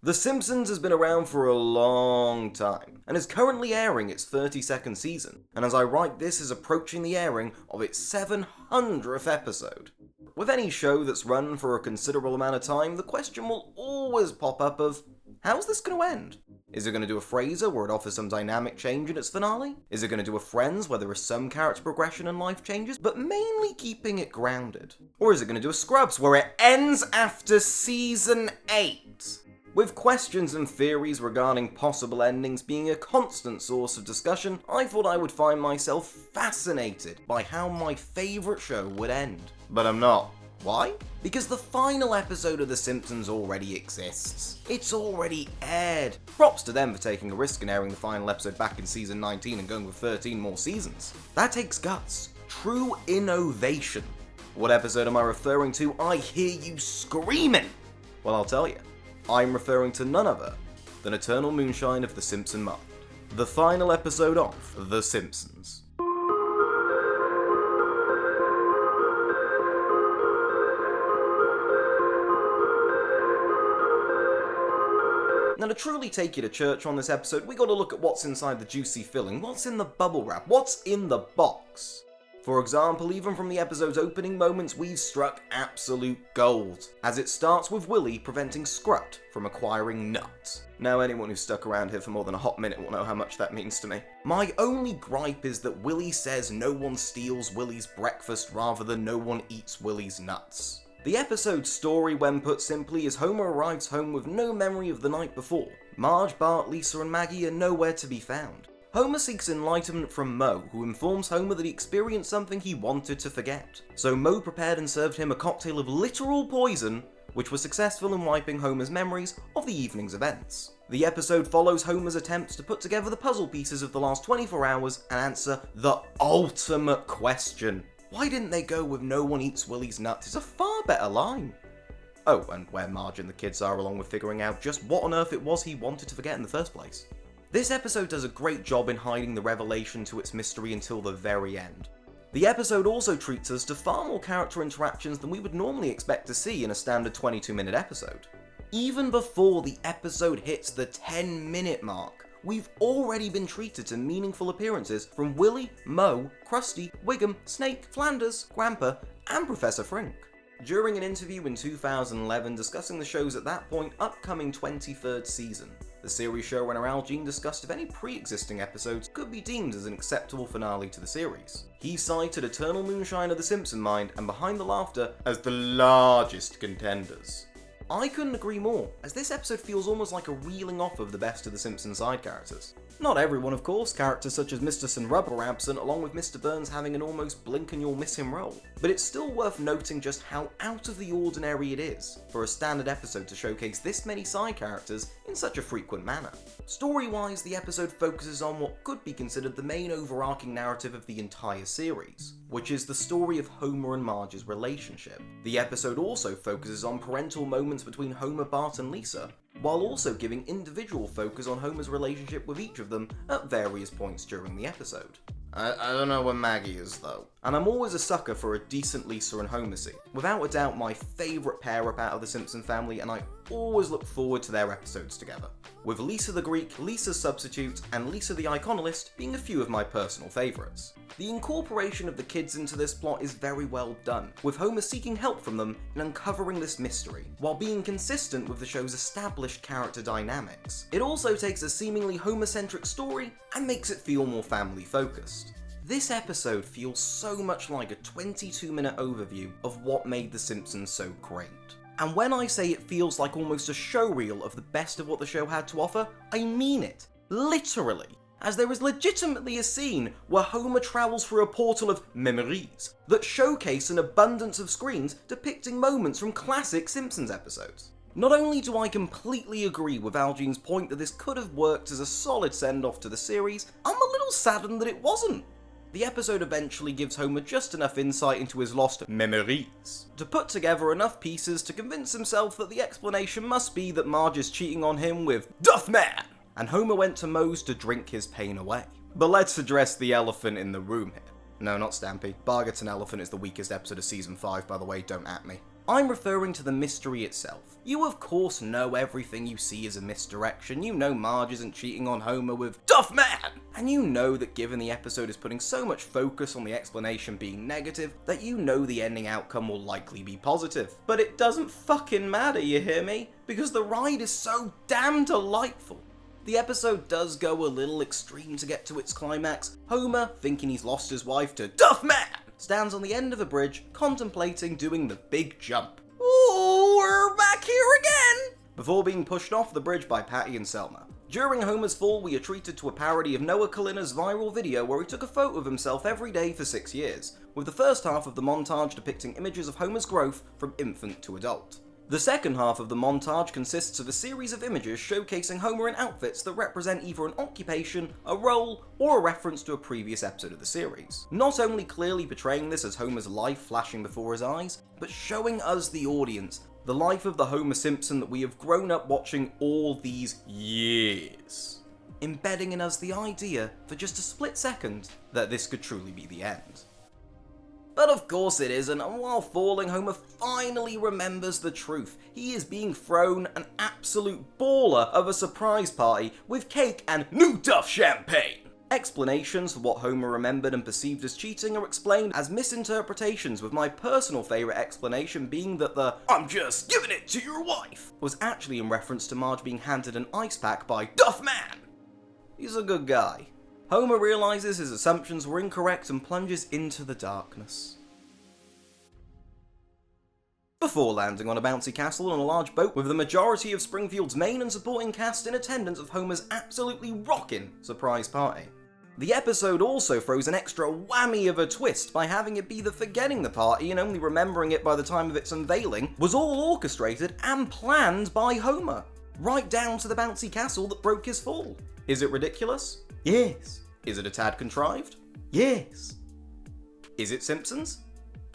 The Simpsons has been around for a long time, and is currently airing its 32nd season, and as I write this is approaching the airing of its 700th episode. With any show that's run for a considerable amount of time, the question will always pop up of, how's this going to end? Is it going to do a Frasier where it offers some dynamic change in its finale? Is it going to do a Friends where there is some character progression and life changes, but mainly keeping it grounded? Or is it going to do a Scrubs where it ends after season 8? With questions and theories regarding possible endings being a constant source of discussion, I thought I would find myself fascinated by how my favourite show would end. But I'm not. Why? Because the final episode of The Simpsons already exists. It's already aired. Props to them for taking a risk and airing the final episode back in season 19 and going with 13 more seasons. That takes guts. True innovation. What episode am I referring to? I hear you screaming! Well, I'll tell you. I'm referring to none other than Eternal Moonshine of the Simpson Mind, the final episode of The Simpsons. Now, to truly take you to church on this episode, we gotta look at what's inside the juicy filling, what's in the bubble wrap, what's in the box. For example, even from the episode's opening moments, we've struck absolute gold, as it starts with Willie preventing Scrut from acquiring nuts. Now, anyone who's stuck around here for more than a hot minute will know how much that means to me. My only gripe is that Willie says no one steals Willie's breakfast rather than no one eats Willie's nuts. The episode's story, when put simply, is Homer arrives home with no memory of the night before. Marge, Bart, Lisa, and Maggie are nowhere to be found. Homer seeks enlightenment from Moe, who informs Homer that he experienced something he wanted to forget. So Moe prepared and served him a cocktail of literal poison, which was successful in wiping Homer's memories of the evening's events. The episode follows Homer's attempts to put together the puzzle pieces of the last 24 hours and answer the ultimate question. Why didn't they go with no one eats Willie's nuts? It's a far better line. Oh, and where Marge and the kids are, along with figuring out just what on earth it was he wanted to forget in the first place. This episode does a great job in hiding the revelation to its mystery until the very end. The episode also treats us to far more character interactions than we would normally expect to see in a standard 22-minute episode. Even before the episode hits the 10-minute mark, we've already been treated to meaningful appearances from Willie, Moe, Krusty, Wiggum, Snake, Flanders, Grandpa, and Professor Frink. During an interview in 2011 discussing the show's at that point upcoming 23rd season, the series showrunner Al Jean discussed if any pre-existing episodes could be deemed as an acceptable finale to the series. He cited Eternal Moonshine of the Simpson Mind and Behind the Laughter as the largest contenders. I couldn't agree more, as this episode feels almost like a reeling off of the best of the Simpsons side characters. Not everyone, of course, characters such as Mr. Sunrubber are absent, along with Mr. Burns having an almost blink and you'll miss him role. But it's still worth noting just how out of the ordinary it is for a standard episode to showcase this many side characters in such a frequent manner. Story-wise, the episode focuses on what could be considered the main overarching narrative of the entire series, which is the story of Homer and Marge's relationship. The episode also focuses on parental moments between Homer, Bart, and Lisa, while also giving individual focus on Homer's relationship with each of them at various points during the episode. I don't know where Maggie is though. And I'm always a sucker for a decent Lisa and Homer scene. Without a doubt my favourite pair up out of the Simpson family, and I always look forward to their episodes together. With Lisa the Greek, Lisa Substitute, and Lisa the Iconolist being a few of my personal favourites. The incorporation of the kids into this plot is very well done, with Homer seeking help from them in uncovering this mystery, while being consistent with the show's established character dynamics. It also takes a seemingly Homer-centric story and makes it feel more family-focused. This episode feels so much like a 22-minute overview of what made The Simpsons so great. And when I say it feels like almost a showreel of the best of what the show had to offer, I mean it. Literally. As there is legitimately a scene where Homer travels through a portal of memories that showcase an abundance of screens depicting moments from classic Simpsons episodes. Not only do I completely agree with Al Jean's point that this could have worked as a solid send-off to the series, I'm a little saddened that it wasn't. The episode eventually gives Homer just enough insight into his lost memories to put together enough pieces to convince himself that the explanation must be that Marge is cheating on him with Duffman, and Homer went to Moe's to drink his pain away. But let's address the elephant in the room here. No, not Stampy. Bargaton Elephant is the weakest episode of Season 5, by the way, don't at me. I'm referring to the mystery itself. You of course know everything you see is a misdirection, you know Marge isn't cheating on Homer with Duff Man! And you know that given the episode is putting so much focus on the explanation being negative, that you know the ending outcome will likely be positive. But it doesn't fucking matter, you hear me? Because the ride is so damn delightful. The episode does go a little extreme to get to its climax. Homer, thinking he's lost his wife to Duff Man, stands on the end of a bridge, contemplating doing the big jump. Ooh, we're back here again! Before being pushed off the bridge by Patty and Selma. During Homer's fall, we are treated to a parody of Noah Kalina's viral video where he took a photo of himself every day for 6 years, with the first half of the montage depicting images of Homer's growth from infant to adult. The second half of the montage consists of a series of images showcasing Homer in outfits that represent either an occupation, a role, or a reference to a previous episode of the series. Not only clearly portraying this as Homer's life flashing before his eyes, but showing us, the audience, the life of the Homer Simpson that we have grown up watching all these years. Embedding in us the idea, for just a split second, that this could truly be the end. But of course it isn't, and while falling, Homer finally remembers the truth. He is being thrown an absolute baller of a surprise party with cake and new Duff champagne. Explanations for what Homer remembered and perceived as cheating are explained as misinterpretations, with my personal favourite explanation being that the "I'm just giving it to your wife" was actually in reference to Marge being handed an ice pack by Duff Man. He's a good guy. Homer realises his assumptions were incorrect and plunges into the darkness. Before landing on a bouncy castle on a large boat with the majority of Springfield's main and supporting cast in attendance of Homer's absolutely rockin' surprise party. The episode also throws an extra whammy of a twist by having it be that forgetting the party and only remembering it by the time of its unveiling was all orchestrated and planned by Homer, right down to the bouncy castle that broke his fall. Is it ridiculous? Yes. Is it a tad contrived? Yes. Is it Simpsons?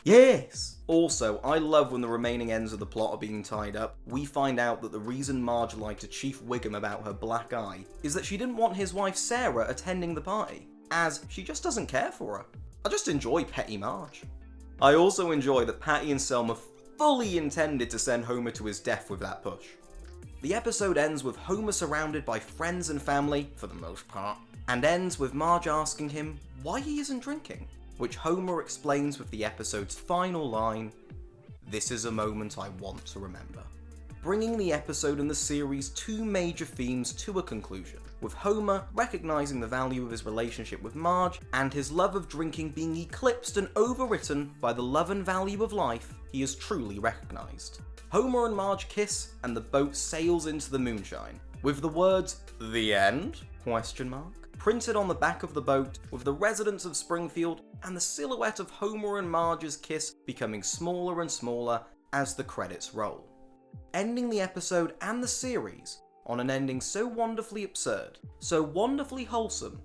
Yes. Also, I love when the remaining ends of the plot are being tied up. We find out that the reason Marge lied to Chief Wiggum about her black eye is that she didn't want his wife Sarah attending the party, as she just doesn't care for her. I just enjoy petty Marge. I also enjoy that Patty and Selma fully intended to send Homer to his death with that push. The episode ends with Homer surrounded by friends and family, for the most part, and ends with Marge asking him why he isn't drinking, which Homer explains with the episode's final line, "This is a moment I want to remember." Bringing the episode and the series' two major themes to a conclusion, with Homer recognising the value of his relationship with Marge and his love of drinking being eclipsed and overwritten by the love and value of life he has truly recognised. Homer and Marge kiss and the boat sails into the moonshine, with the words, "The end?" printed on the back of the boat, with the residents of Springfield and the silhouette of Homer and Marge's kiss becoming smaller and smaller as the credits roll. Ending the episode and the series on an ending so wonderfully absurd, so wonderfully wholesome,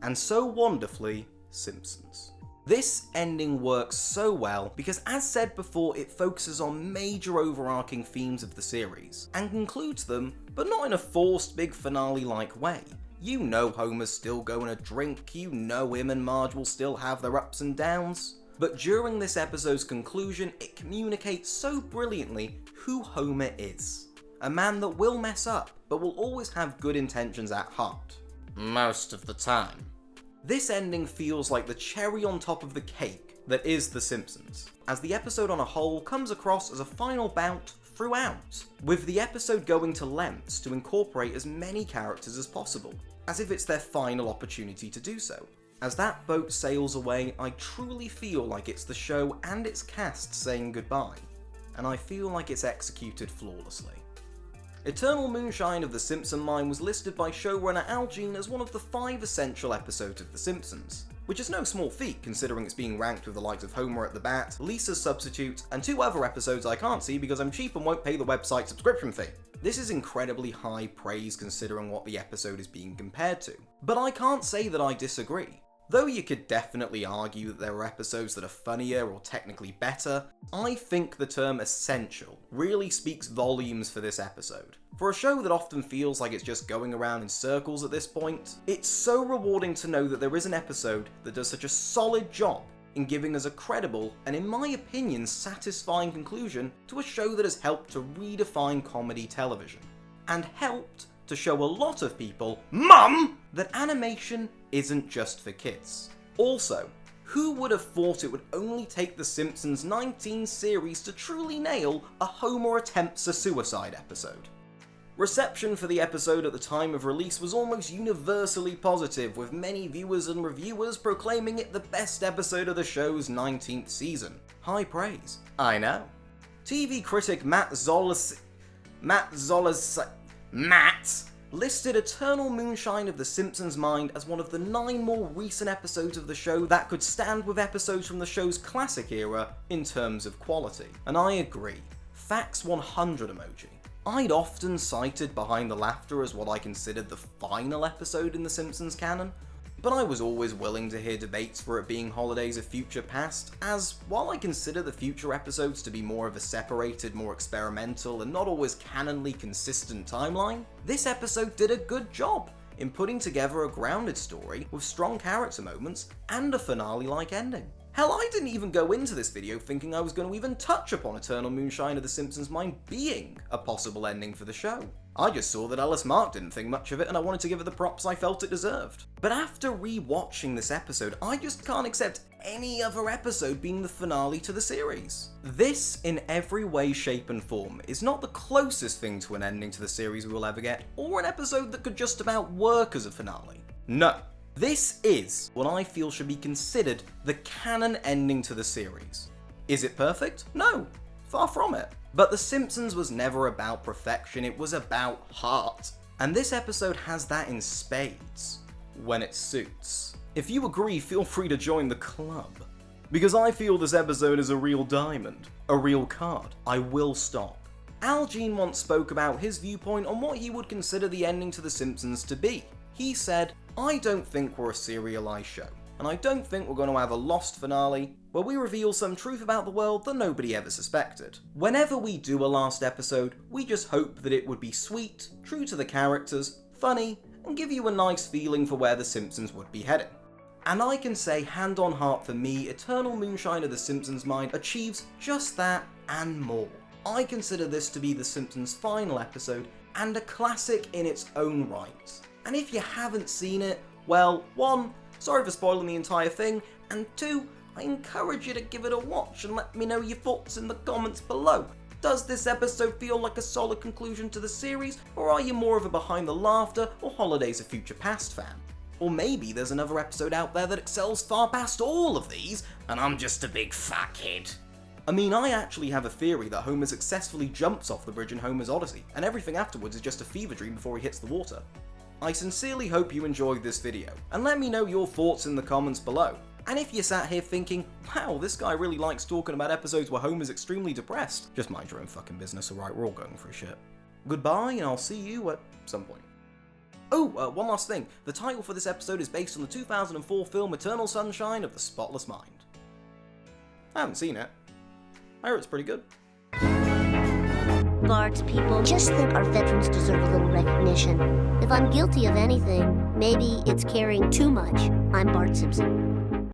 and so wonderfully Simpsons. This ending works so well because, as said before, it focuses on major overarching themes of the series, and concludes them, but not in a forced big finale-like way. You know Homer's still going to drink, you know him and Marge will still have their ups and downs. But during this episode's conclusion, it communicates so brilliantly who Homer is. A man that will mess up, but will always have good intentions at heart. Most of the time. This ending feels like the cherry on top of the cake that is The Simpsons, as the episode on a whole comes across as a final bout throughout, with the episode going to lengths to incorporate as many characters as possible, as if it's their final opportunity to do so. As that boat sails away, I truly feel like it's the show and its cast saying goodbye, and I feel like it's executed flawlessly. Eternal Moonshine of the Simpson Line was listed by showrunner Al Jean as one of the 5 essential episodes of The Simpsons, which is no small feat considering it's being ranked with the likes of Homer at the Bat, Lisa's Substitute, and 2 other episodes I can't see because I'm cheap and won't pay the website subscription fee. This is incredibly high praise considering what the episode is being compared to, but I can't say that I disagree. Though you could definitely argue that there are episodes that are funnier or technically better, I think the term essential really speaks volumes for this episode. For a show that often feels like it's just going around in circles at this point, it's so rewarding to know that there is an episode that does such a solid job in giving us a credible and, in my opinion, satisfying conclusion to a show that has helped to redefine comedy television, and helped to show a lot of people, Mum, that animation isn't just for kids. Also, who would have thought it would only take The Simpsons 19 series to truly nail a Homer attempts a suicide episode? Reception for the episode at the time of release was almost universally positive, with many viewers and reviewers proclaiming it the best episode of the show's 19th season. High praise. I know. TV critic Matt listed Eternal Moonshine of the Simpsons' Mind as one of the 9 more recent episodes of the show that could stand with episodes from the show's classic era in terms of quality. And I agree. Facts 100 emoji. I'd often cited Behind the Laughter as what I considered the final episode in The Simpsons canon, but I was always willing to hear debates for it being Holidays of Future Past, as while I consider the future episodes to be more of a separated, more experimental, and not always canonly consistent timeline, this episode did a good job in putting together a grounded story with strong character moments and a finale-like ending. Hell, I didn't even go into this video thinking I was going to even touch upon Eternal Moonshine of the Simpsons' Mind being a possible ending for the show. I just saw that Alice Mark didn't think much of it and I wanted to give it the props I felt it deserved. But after re-watching this episode, I just can't accept any other episode being the finale to the series. This, in every way, shape and form, is not the closest thing to an ending to the series we will ever get, or an episode that could just about work as a finale. No. This is what I feel should be considered the canon ending to the series. Is it perfect? No, far from it. But The Simpsons was never about perfection, it was about heart. And this episode has that in spades, when it suits. If you agree, feel free to join the club. Because I feel this episode is a real diamond, a real card. I will stop. Al Jean once spoke about his viewpoint on what he would consider the ending to The Simpsons to be. He said, I don't think we're a serialized show, and I don't think we're going to have a lost finale where we reveal some truth about the world that nobody ever suspected. Whenever we do a last episode, we just hope that it would be sweet, true to the characters, funny, and give you a nice feeling for where The Simpsons would be heading. And I can say, hand on heart for me, Eternal Moonshine of the Simpsons' Mind achieves just that and more. I consider this to be The Simpsons' final episode, and a classic in its own right. And if you haven't seen it, well, 1, sorry for spoiling the entire thing, and 2, I encourage you to give it a watch and let me know your thoughts in the comments below. Does this episode feel like a solid conclusion to the series, or are you more of a Behind the Laughter or Holidays of Future Past fan? Or maybe there's another episode out there that excels far past all of these, and I'm just a big fuckhead. I mean, I actually have a theory that Homer successfully jumps off the bridge in Homer's Odyssey, and everything afterwards is just a fever dream before he hits the water. I sincerely hope you enjoyed this video, and let me know your thoughts in the comments below. And if you sat here thinking, wow, this guy really likes talking about episodes where Homer's extremely depressed, just mind your own fucking business, alright, we're all going through shit. Goodbye, and I'll see you at some point. Oh, one last thing, the title for this episode is based on the 2004 film Eternal Sunshine of the Spotless Mind. I haven't seen it. I heard it's pretty good. Bart's people just think our veterans deserve a little recognition. If I'm guilty of anything, maybe it's caring too much. I'm Bart Simpson.